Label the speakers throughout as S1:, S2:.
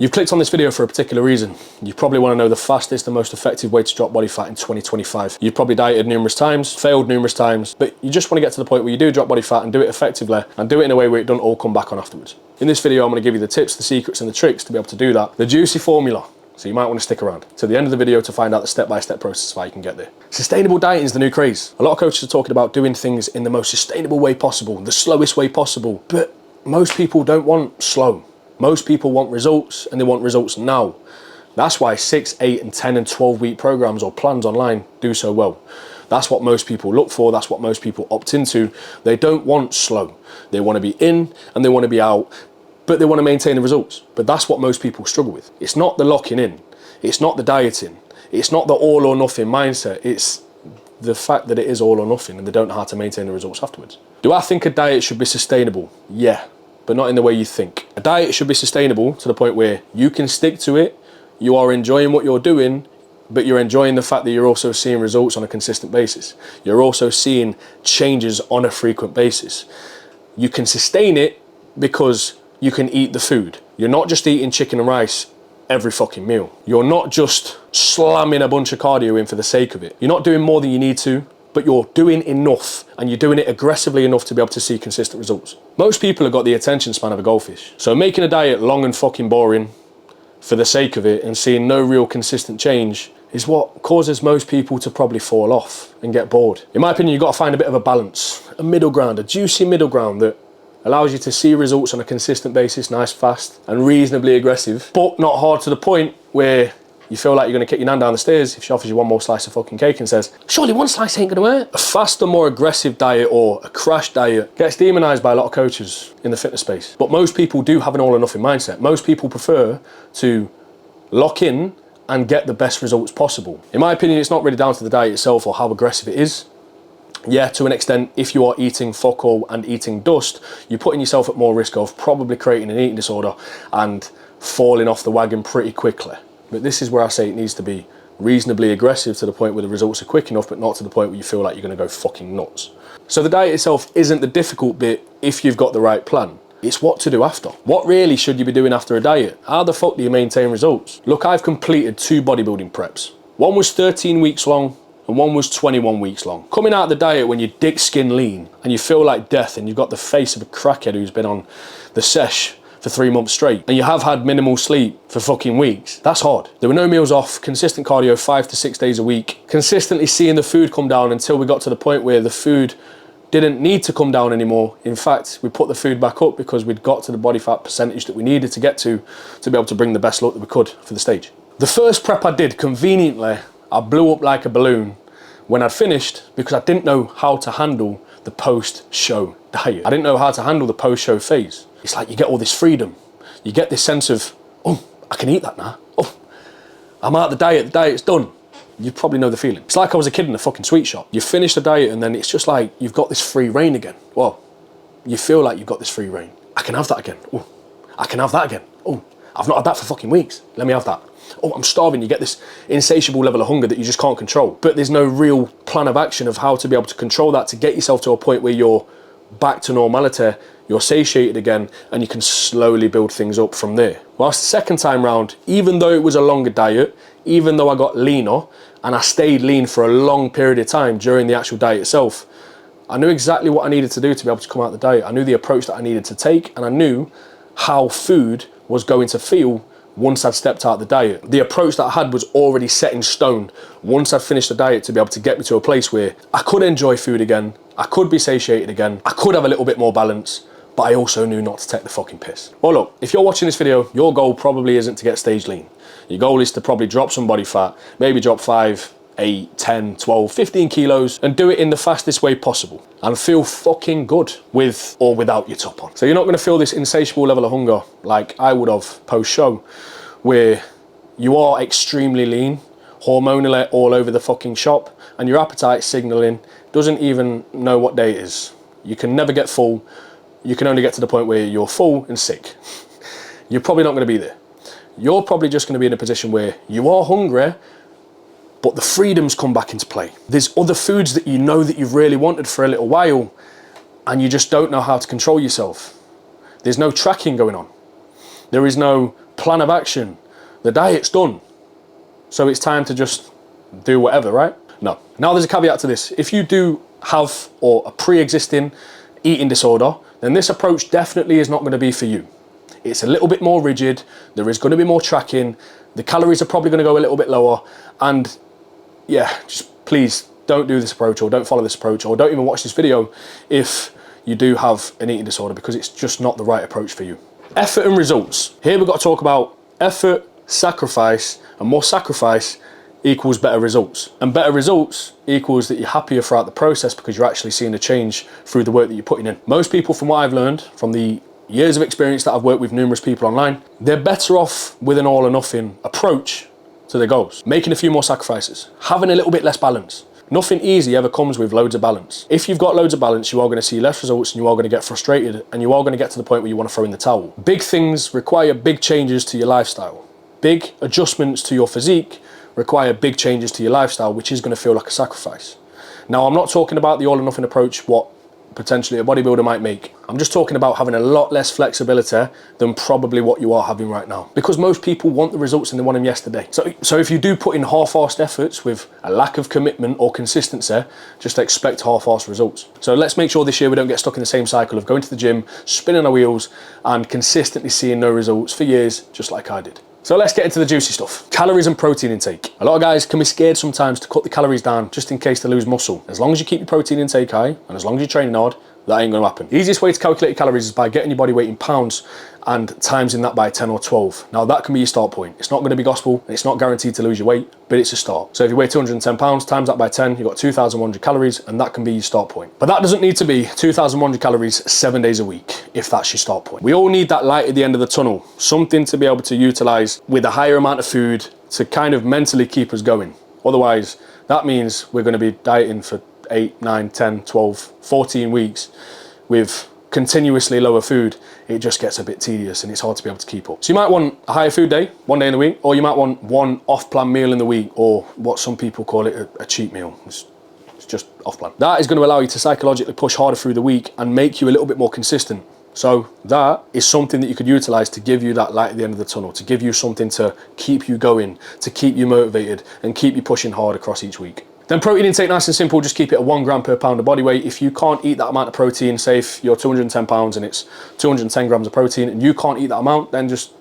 S1: You've clicked on this video for a particular reason. You probably want to know the fastest and most effective way to drop body fat in 2025. You've probably dieted numerous times, failed numerous times, but you just want to get to the point where you do drop body fat and do it effectively and do it in a way where it doesn't all come back on afterwards. In this video, I'm going to give you the tips, the secrets and the tricks to be able to do that. The juicy formula. So you might want to stick around to the end of the video to find out the step-by-step process of how you can get there. Sustainable dieting is the new craze. A lot of coaches are talking about doing things in the most sustainable way possible, the slowest way possible, but most people don't want slow. Most people want results, and they want results now. That's why 6, 8 and 10 and 12 week programs or plans online do so well. That's what most people look for. That's what most people opt into. They don't want slow. They want to be in and they want to be out, but they want to maintain the results. But that's what most people struggle with. It's not the locking in. It's not the dieting. It's not the all or nothing mindset. It's the fact that it is all or nothing and they don't know how to maintain the results afterwards. Do I think a diet should be sustainable? Yeah, but not in the way you think. A diet should be sustainable to the point where you can stick to it, you are enjoying what you're doing, but you're enjoying the fact that you're also seeing results on a consistent basis. You're also seeing changes on a frequent basis. You can sustain it because you can eat the food. You're not just eating chicken and rice every fucking meal. You're not just slamming a bunch of cardio in for the sake of it. You're not doing more than you need to, but you're doing enough and you're doing it aggressively enough to be able to see consistent results. Most people have got the attention span of a goldfish. So making a diet long and fucking boring for the sake of it and seeing no real consistent change is what causes most people to probably fall off and get bored. In my opinion, you've got to find a bit of a balance, a middle ground, a juicy middle ground that allows you to see results on a consistent basis, nice, fast and reasonably aggressive, but not hard to the point where you feel like you're going to kick your nan down the stairs if she offers you one more slice of fucking cake and says, surely one slice ain't going to work. A faster, more aggressive diet or a crash diet gets demonized by a lot of coaches in the fitness space. But most people do have an all or nothing mindset. Most people prefer to lock in and get the best results possible. In my opinion, it's not really down to the diet itself or how aggressive it is. Yeah, to an extent, if you are eating fuck all and eating dust, you're putting yourself at more risk of probably creating an eating disorder and falling off the wagon pretty quickly. But this is where I say it needs to be reasonably aggressive to the point where the results are quick enough, but not to the point where you feel like you're going to go fucking nuts. So the diet itself isn't the difficult bit if you've got the right plan. It's what to do after. What really should you be doing after a diet? How the fuck do you maintain results? Look, I've completed 2 bodybuilding preps. One was 13 weeks long and one was 21 weeks long. Coming out of the diet when you're dick skin lean and you feel like death and you've got the face of a crackhead who's been on the sesh for 3 months straight and you have had minimal sleep for fucking weeks, that's hard. There were no meals off, consistent cardio 5 to 6 days a week, consistently seeing the food come down until we got to the point where the food didn't need to come down anymore. In fact, we put the food back up because we'd got to the body fat percentage that we needed to get to be able to bring the best look that we could for the stage. The first prep I did, conveniently, I blew up like a balloon when I'd finished because I didn't know how to handle the post-show diet. I didn't know how to handle the post-show phase. It's like you get all this freedom. You get this sense of, oh, I can eat that now. Oh, I'm out of the diet's done. You probably know the feeling. It's like I was a kid in a fucking sweet shop. You finish the diet and then it's just like you've got this free reign again. Well, you feel like you've got this free reign. I can have that again. Oh, I can have that again. Oh, I've not had that for fucking weeks. Let me have that. Oh, I'm starving. You get this insatiable level of hunger that you just can't control. But there's no real plan of action of how to be able to control that to get yourself to a point where you're back to normality, you're satiated again, and you can slowly build things up from there. Whilst the second time round, even though it was a longer diet, even though I got leaner, and I stayed lean for a long period of time during the actual diet itself, I knew exactly what I needed to do to be able to come out of the diet. I knew the approach that I needed to take, and I knew how food was going to feel once I'd stepped out of the diet. The approach that I had was already set in stone once I'd finished the diet to be able to get me to a place where I could enjoy food again, I could be satiated again, I could have a little bit more balance, but I also knew not to take the fucking piss. Well look, if you're watching this video, your goal probably isn't to get stage lean. Your goal is to probably drop some body fat, maybe drop 5, 8, 10, 12, 15 kilos and do it in the fastest way possible and feel fucking good with or without your top on. So you're not gonna feel this insatiable level of hunger like I would have post-show, where you are extremely lean, hormonally all over the fucking shop, and your appetite signaling doesn't even know what day it is. You can never get full. You can only get to the point where you're full and sick. You're probably not gonna be there. You're probably just gonna be in a position where you are hungry, but the freedoms come back into play. There's other foods that you know that you've really wanted for a little while, and you just don't know how to control yourself. There's no tracking going on. There is no plan of action. The diet's done. So it's time to just do whatever, right? No. Now there's a caveat to this. If you do have a pre-existing eating disorder, then this approach definitely is not going to be for you. It's a little bit more rigid. There is going to be more tracking. The calories are probably going to go a little bit lower. And yeah, just please don't do this approach, or don't follow this approach, or don't even watch this video if you do have an eating disorder, because it's just not the right approach for you. Effort and results. Here we've got to talk about effort, sacrifice, and more sacrifice equals better results. And better results equals that you're happier throughout the process because you're actually seeing a change through the work that you're putting in. Most people, from what I've learned, from the years of experience that I've worked with numerous people online, they're better off with an all or nothing approach to their goals. Making a few more sacrifices, having a little bit less balance. Nothing easy ever comes with loads of balance. If you've got loads of balance, you are going to see less results, and you are going to get frustrated, and you are going to get to the point where you want to throw in the towel. Big things require big changes to your lifestyle. Big adjustments to your physique require big changes to your lifestyle, which is going to feel like a sacrifice. Now, I'm not talking about the all or nothing approach, what potentially a bodybuilder might make. I'm just talking about having a lot less flexibility than probably what you are having right now, because most people want the results and they want them yesterday. So if you do put in half-assed efforts with a lack of commitment or consistency, just expect half-assed results. So let's make sure this year we don't get stuck in the same cycle of going to the gym, spinning our wheels, and consistently seeing no results for years, just like I did. So let's get into the juicy stuff. Calories and protein intake. A lot of guys can be scared sometimes to cut the calories down just in case they lose muscle. As long as you keep your protein intake high, and as long as you're training hard, that ain't gonna happen. The easiest way to calculate your calories is by getting your body weight in pounds and timesing that by 10 or 12. Now that can be your start point. It's not gonna be gospel, and it's not guaranteed to lose your weight, but it's a start. So if you weigh 210 pounds, times that by 10, you've got 2,100 calories, and that can be your start point. But that doesn't need to be 2,100 calories 7 days a week, if that's your start point. We all need that light at the end of the tunnel, something to be able to utilize with a higher amount of food to kind of mentally keep us going. Otherwise, that means we're gonna be dieting for 8, 9, 10, 12, 14 weeks with continuously lower food. It just gets a bit tedious and it's hard to be able to keep up. So you might want a higher food day, one day in the week, or you might want one off-plan meal in the week, or what some people call it a cheat meal. It's just off-plan. That is going to allow you to psychologically push harder through the week and make you a little bit more consistent. So that is something that you could utilize to give you that light at the end of the tunnel, to give you something to keep you going, to keep you motivated and keep you pushing hard across each week. Then protein intake, nice and simple, just keep it at 1 gram per pound of body weight. If you can't eat that amount of protein, say if you're 210 pounds and it's 210 grams of protein and you can't eat that amount, then just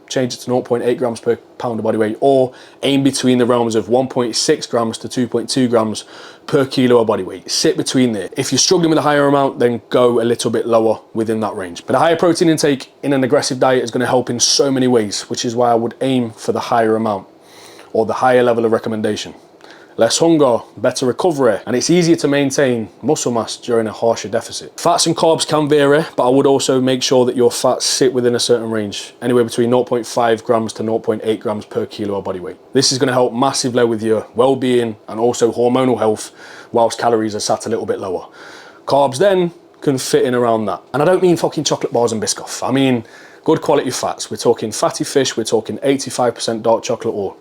S1: change it to 0.8 grams per pound of body weight, or aim between the realms of 1.6 grams to 2.2 grams per kilo of body weight. Sit between there. If you're struggling with a higher amount, then go a little bit lower within that range. But a higher protein intake in an aggressive diet is going to help in so many ways, which is why I would aim for the higher amount or the higher level of recommendation. Less hunger, better recovery, and it's easier to maintain muscle mass during a harsher deficit. Fats and carbs can vary, but I would also make sure that your fats sit within a certain range, anywhere between 0.5 grams to 0.8 grams per kilo of body weight. This is going to help massively with your well-being and also hormonal health, whilst calories are sat a little bit lower. Carbs then can fit in around that. And I don't mean fucking chocolate bars and Biscoff. I mean good quality fats. We're talking fatty fish, we're talking 85% dark chocolate or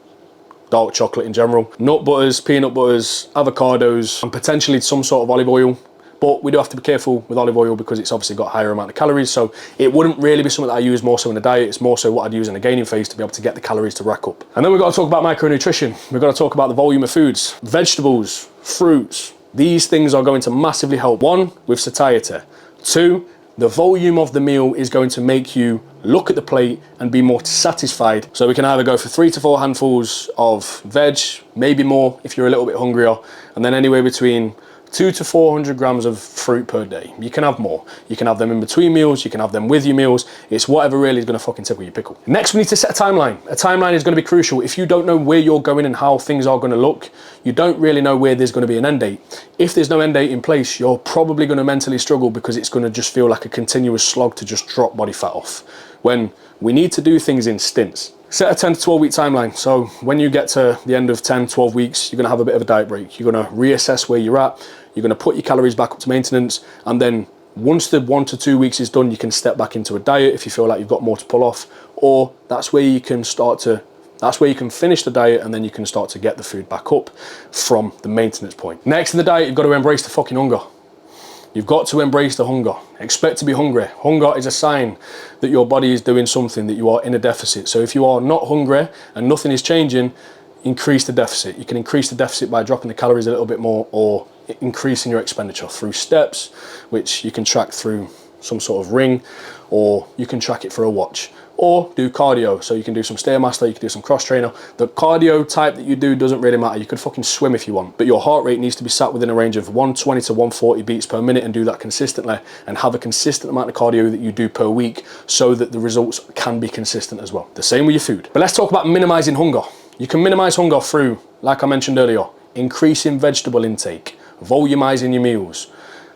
S1: dark chocolate in general, nut butters, peanut butters, avocados, and potentially some sort of olive oil. But we do have to be careful with olive oil because it's obviously got a higher amount of calories, so it wouldn't really be something that I use more so in a diet. It's more so what I'd use in a gaining phase to be able to get the calories to rack up. And then we've got to talk about micronutrition. We've got to talk about the volume of foods, vegetables, fruits. These things are going to massively help. 1, with satiety. 2, the volume of the meal is going to make you look at the plate and be more satisfied. So we can either go for 3 to 4 handfuls of veg, maybe more if you're a little bit hungrier, and then anywhere between 200 to 400 grams of fruit per day. You can have more. You can have them in between meals, you can have them with your meals. It's whatever really is gonna fucking tickle your pickle. Next, we need to set a timeline. A timeline is gonna be crucial. If you don't know where you're going and how things are gonna look, you don't really know where there's gonna be an end date. If there's no end date in place, you're probably gonna mentally struggle because it's gonna just feel like a continuous slog to just drop body fat off, when we need to do things in stints. Set a 10 to 12 week timeline. So when you get to the end of 10, 12 weeks, you're gonna have a bit of a diet break. You're gonna reassess where you're at. You're gonna put your calories back up to maintenance. And then once the 1 to 2 weeks is done, you can step back into a diet if you feel like you've got more to pull off, or that's where you can finish the diet and then you can start to get the food back up from the maintenance point. Next in the diet, you've got to embrace the fucking hunger. You've got to embrace the hunger. Expect to be hungry. Hunger is a sign that your body is doing something, that you are in a deficit. So if you are not hungry and nothing is changing, increase the deficit. You can increase the deficit by dropping the calories a little bit more, or increasing your expenditure through steps, which you can track through some sort of ring, or you can track it for a watch, or do cardio. So you can do some Stairmaster, you can do some cross trainer. The cardio type that you do doesn't really matter. You could fucking swim if you want, but your heart rate needs to be sat within a range of 120 to 140 beats per minute, and do that consistently, and have a consistent amount of cardio that you do per week, so that the results can be consistent as well. The same with your food. But let's talk about minimizing hunger. You can minimize hunger through, like I mentioned earlier, increasing vegetable intake, volumizing your meals,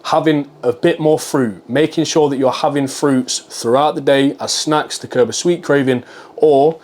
S1: having a bit more fruit, making sure that you're having fruits throughout the day as snacks to curb a sweet craving, or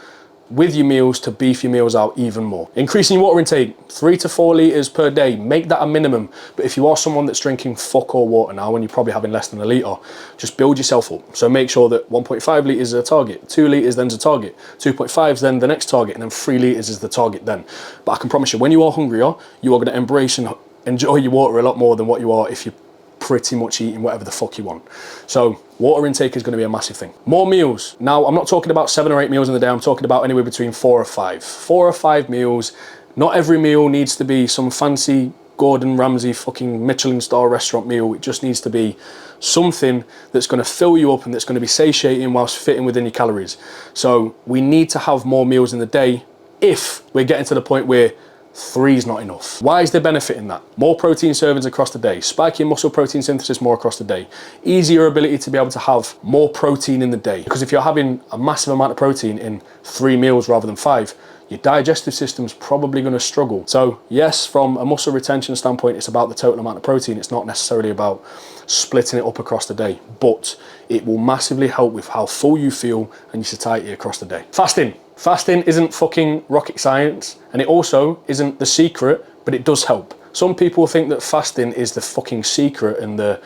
S1: with your meals to beef your meals out even more. Increasing your water intake, 3 to 4 litres per day, make that a minimum. But if you are someone that's drinking fuck all water now, and you're probably having less than a litre, just build yourself up. So make sure that 1.5 litres is a target, 2 litres then's a target, 2.5 is then the next target, and then 3 litres is the target then. But I can promise you, when you are hungrier, you are going to embrace and enjoy your water a lot more than what you are if you're pretty much eating whatever the fuck you want. So water intake is going to be a massive thing. More meals. Now, I'm not talking about 7 or 8 meals in the day. I'm talking about anywhere between 4 or 5. 4 or 5 meals. Not every meal needs to be some fancy Gordon Ramsay fucking Michelin star restaurant meal. It just needs to be something that's going to fill you up and that's going to be satiating whilst fitting within your calories. So we need to have more meals in the day if we're getting to the point where 3 is not enough. Why is there benefit in that? More protein servings across the day, spiking muscle protein synthesis more across the day, easier ability to be able to have more protein in the day. Because if you're having a massive amount of protein in 3 meals rather than 5, your digestive system's probably going to struggle. So yes, from a muscle retention standpoint, it's about the total amount of protein. It's not necessarily about splitting it up across the day, but it will massively help with how full you feel and your satiety across the day. Fasting. Fasting isn't fucking rocket science, and it also isn't the secret, but it does help. Some people think that fasting is the fucking secret and the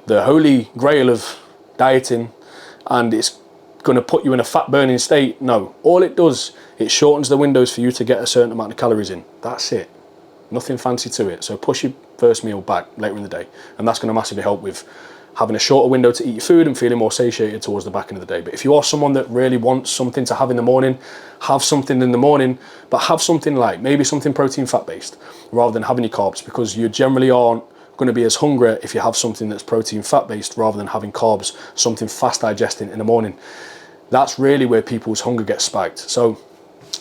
S1: holy grail of dieting, and it's going to put you in a fat burning state. No, all it does, it shortens the windows for you to get a certain amount of calories in. That's it. Nothing fancy to it. So push your first meal back later in the day, and that's going to massively help with having a shorter window to eat your food and feeling more satiated towards the back end of the day. But if you are someone that really wants something to have in the morning, have something in the morning, but have something like maybe something protein fat based rather than having your carbs, because you generally aren't going to be as hungry if you have something that's protein fat based rather than having carbs, something fast digesting in the morning. That's really where people's hunger gets spiked. So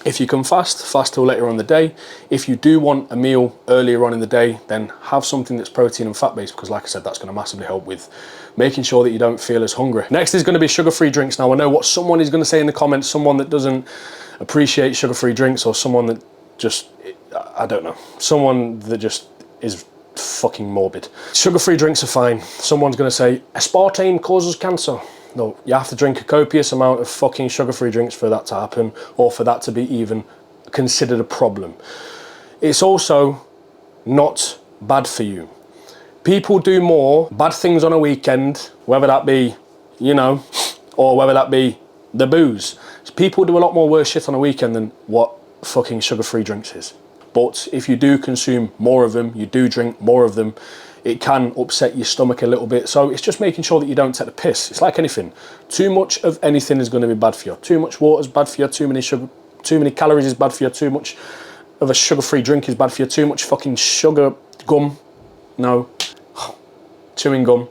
S1: if you can fast till later on in the day. If you do want a meal earlier on in the day, then have something that's protein and fat based, because like I said, that's going to massively help with making sure that you don't feel as hungry. Next is going to be sugar-free drinks. Now, I know what someone is going to say in the comments, someone that doesn't appreciate sugar-free drinks, or someone that just, I don't know, someone that just is fucking morbid. Sugar-free drinks are fine. Someone's going to say, aspartame causes cancer. No, you have to drink a copious amount of fucking sugar-free drinks for that to happen, or for that to be even considered a problem. It's also not bad for you. People do more bad things on a weekend, whether that be, you know, or whether that be the booze. People do a lot more worse shit on a weekend than what fucking sugar-free drinks is. But if you do consume more of them, you do drink more of them, it can upset your stomach a little bit. So it's just making sure that you don't take the piss. It's like anything. Too much of anything is going to be bad for you. Too much water is bad for you. Too many calories is bad for you. Too much of a sugar-free drink is bad for you. Too much fucking sugar gum. No. Chewing gum.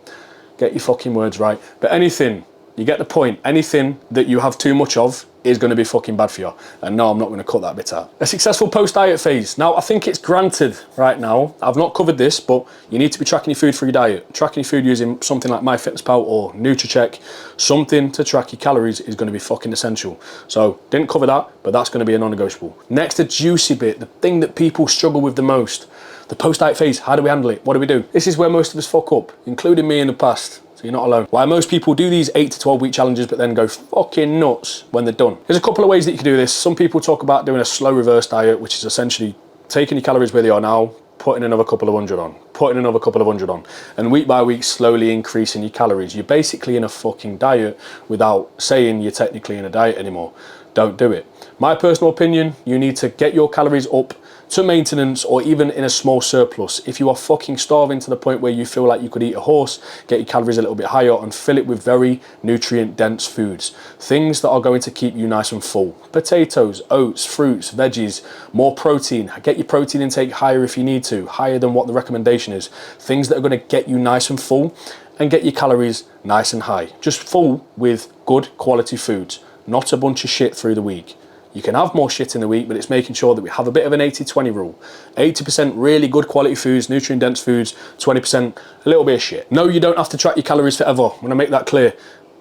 S1: Get your fucking words right. But anything, you get the point. Anything that you have too much of is going to be fucking bad for you. And no, I'm not going to cut that bit out. A successful post-diet phase. Now, I think it's granted right now, I've not covered this, but you need to be tracking your food for your diet. Tracking your food using something like MyFitnessPal or NutriCheck. Something to track your calories is going to be fucking essential. So, didn't cover that, but that's going to be a non-negotiable. Next, the juicy bit, the thing that people struggle with the most. The post-diet phase, how do we handle it? What do we do? This is where most of us fuck up, including me in the past. So you're not alone. Why most people do these 8 to 12 week challenges but then go fucking nuts when they're done. There's a couple of ways that you can do this. Some people talk about doing a slow reverse diet, which is essentially taking your calories where they are now, putting another couple of hundred on, putting another couple of hundred on, and week by week slowly increasing your calories. You're basically in a fucking diet without saying you're technically in a diet anymore. Don't do it. My personal opinion, you need to get your calories up to maintenance or even in a small surplus. If you are fucking starving to the point where you feel like you could eat a horse, get your calories a little bit higher and fill it with very nutrient dense foods. Things that are going to keep you nice and full. Potatoes, oats, fruits, veggies, more protein. Get your protein intake higher if you need to, higher than what the recommendation is. Things that are going to get you nice and full and get your calories nice and high. Just full with good quality foods, not a bunch of shit through the week. You can have more shit in the week, but it's making sure that we have a bit of an 80-20 rule. 80% really good quality foods, nutrient-dense foods, 20% a little bit of shit. No, you don't have to track your calories forever. I want to make that clear.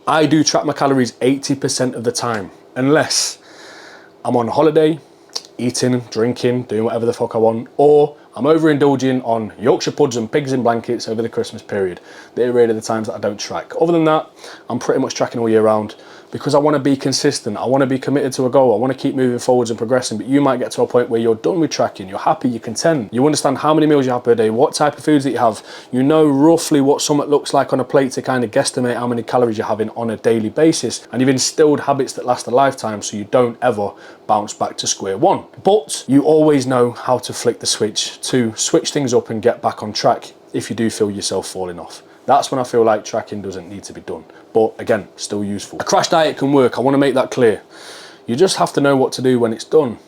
S1: I do track my calories 80% of the time, unless I'm on holiday, eating, drinking, doing whatever the fuck I want, or I'm overindulging on Yorkshire puds and pigs in blankets over the Christmas period. They're really the times that I don't track. Other than that, I'm pretty much tracking all year round because I want to be consistent. I want to be committed to a goal. I want to keep moving forwards and progressing, but you might get to a point where you're done with tracking. You're happy, you're content. You understand how many meals you have per day, what type of foods that you have. You know roughly what something looks like on a plate to kind of guesstimate how many calories you're having on a daily basis. And you've instilled habits that last a lifetime so you don't ever bounce back to square one. But you always know how to flick the switch to switch things up and get back on track if you do feel yourself falling off. That's when I feel like tracking doesn't need to be done. But again, still useful. A crash diet can work, I want to make that clear. You just have to know what to do when it's done.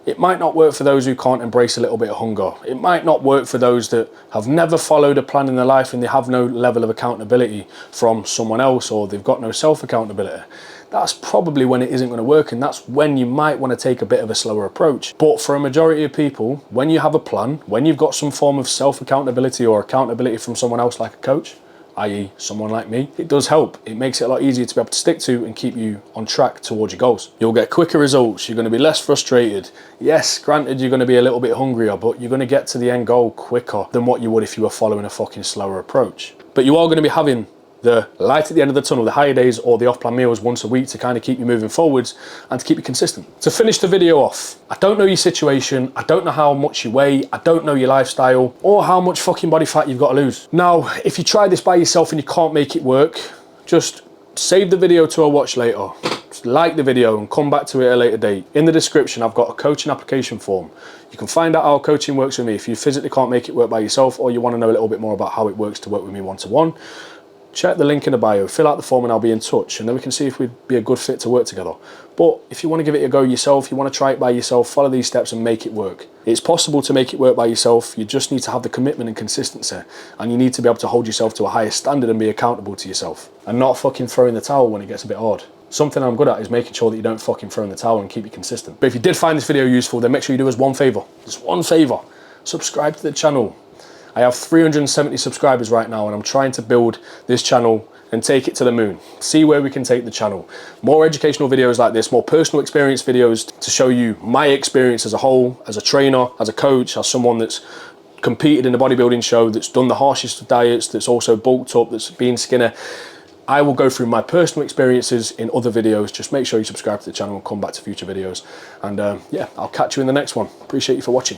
S1: It might not work for those who can't embrace a little bit of hunger. It might not work for those that have never followed a plan in their life and they have no level of accountability from someone else, or they've got no self-accountability. That's probably when it isn't going to work, and that's when you might want to take a bit of a slower approach. But for a majority of people, when you have a plan, when you've got some form of self-accountability or accountability from someone else like a coach, i.e. someone like me, it does help. It makes it a lot easier to be able to stick to and keep you on track towards your goals. You'll get quicker results, you're going to be less frustrated. Yes, granted, you're going to be a little bit hungrier, but you're going to get to the end goal quicker than what you would if you were following a fucking slower approach. But you are going to be having the light at the end of the tunnel, the higher days or the off-plan meals once a week to kind of keep you moving forwards and to keep you consistent. To finish the video off, I don't know your situation, I don't know how much you weigh, I don't know your lifestyle, or how much fucking body fat you've got to lose. Now, if you try this by yourself and you can't make it work, just save the video to a watch later. Just like the video and come back to it at a later date. In the description, I've got a coaching application form. You can find out how coaching works with me if you physically can't make it work by yourself, or you want to know a little bit more about how it works to work with me one-to-one. Check the link in the bio, fill out the form and I'll be in touch, and then we can see if we'd be a good fit to work together. But if you want to give it a go yourself, you want to try it by yourself, follow these steps and make it work. It's possible to make it work by yourself, you just need to have the commitment and consistency, and you need to be able to hold yourself to a higher standard and be accountable to yourself, and not fucking throw in the towel when it gets a bit hard. Something I'm good at is making sure that you don't fucking throw in the towel and keep you consistent. But if you did find this video useful, then make sure you do us one favour, just one favour, subscribe to the channel. I have 370 subscribers right now and I'm trying to build this channel and take it to the moon. See where we can take the channel. More educational videos like this, more personal experience videos to show you my experience as a whole, as a trainer, as a coach, as someone that's competed in a bodybuilding show, that's done the harshest of diets, that's also bulked up, that's been skinner. I will go through my personal experiences in other videos. Just make sure you subscribe to the channel and come back to future videos. And yeah, I'll catch you in the next one. Appreciate you for watching.